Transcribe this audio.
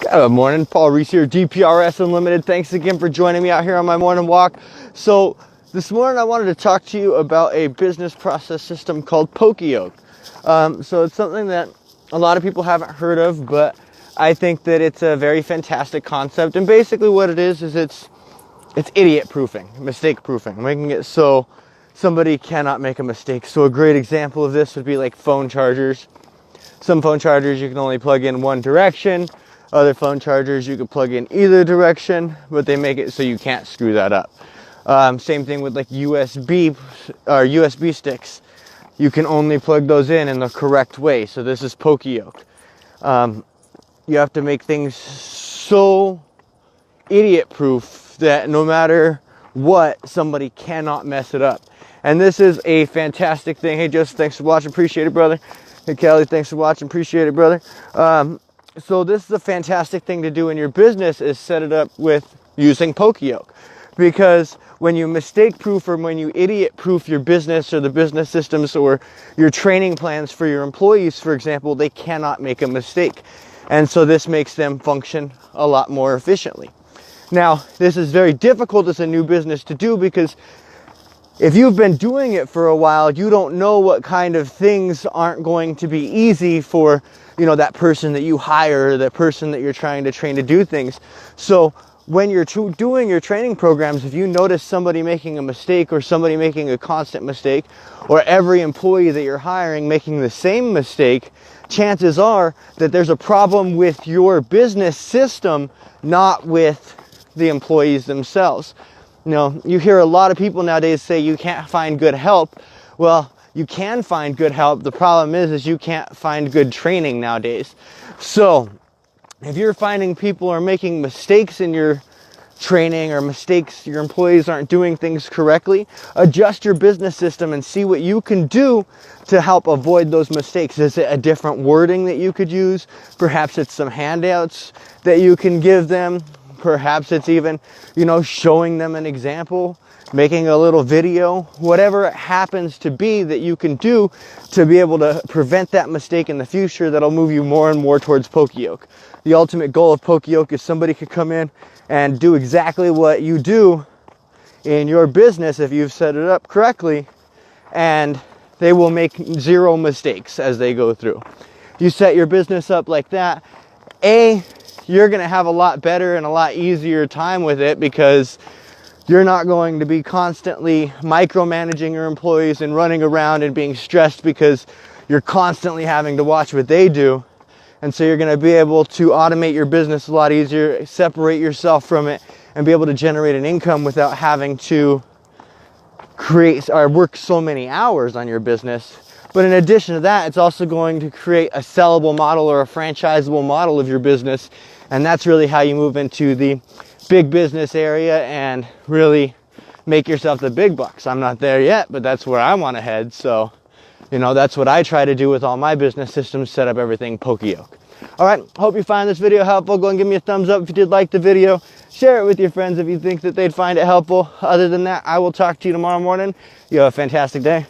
Good morning, Paul Reese here, DPRS Unlimited. Thanks again for joining me out here on my morning walk. So this morning I wanted to talk to you about a business process system called poka-yoke. So it's something that a lot of people haven't heard of, but I think that it's a very fantastic concept. And basically what it is it's idiot proofing, mistake proofing, making it so somebody cannot make a mistake. So a great example of this would be like phone chargers. Some phone chargers you can only plug in one direction. Other phone chargers you can plug in either direction, but they make it so you can't screw that up. Same thing with like USB or USB sticks. You can only plug those in the correct way. So this is poka-yoke. You have to make things so idiot proof that no matter what, somebody cannot mess it up. And this is a fantastic thing. Hey Joseph, thanks for watching, appreciate it, brother. Hey Kelly, thanks for watching, appreciate it, brother. So this is a fantastic thing to do in your business, is set it up with using poka-yoke. Because when you mistake proof or when you idiot proof your business or the business systems or your training plans for your employees, for example, they cannot make a mistake. And so this makes them function a lot more efficiently. Now, this is very difficult as a new business to do, because if you've been doing it for a while, you don't know what kind of things aren't going to be easy for, that person that you hire, that person that you're trying to train to do things. So when you're doing your training programs, if you notice somebody making a mistake or somebody making a constant mistake, or every employee that you're hiring making the same mistake, chances are that there's a problem with your business system, not with the employees themselves. You hear a lot of people nowadays say you can't find good help. Well, you can find good help. The problem is you can't find good training nowadays. So if you're finding people are making mistakes in your training, or mistakes, your employees aren't doing things correctly, adjust your business system and see what you can do to help avoid those mistakes. Is it a different wording that you could use? Perhaps it's some handouts that you can give them. Perhaps it's even, showing them an example, making a little video, whatever it happens to be that you can do to be able to prevent that mistake in the future. That'll move you more and more towards poka-yoke. The ultimate goal of poka-yoke is somebody could come in and do exactly what you do in your business if you've set it up correctly, and they will make zero mistakes as they go through. You set your business up like that, you're going to have a lot better and a lot easier time with it, because you're not going to be constantly micromanaging your employees and running around and being stressed because you're constantly having to watch what they do. And so you're going to be able to automate your business a lot easier, separate yourself from it, and be able to generate an income without having to create or work so many hours on your business. But in addition to that, it's also going to create a sellable model or a franchisable model of your business. And that's really how you move into the big business area and really make yourself the big bucks. I'm not there yet, but that's where I want to head. So, that's what I try to do with all my business systems, set up everything poka-yoke. All right, hope you find this video helpful. Go and give me a thumbs up if you did like the video. Share it with your friends if you think that they'd find it helpful. Other than that, I will talk to you tomorrow morning. You have a fantastic day.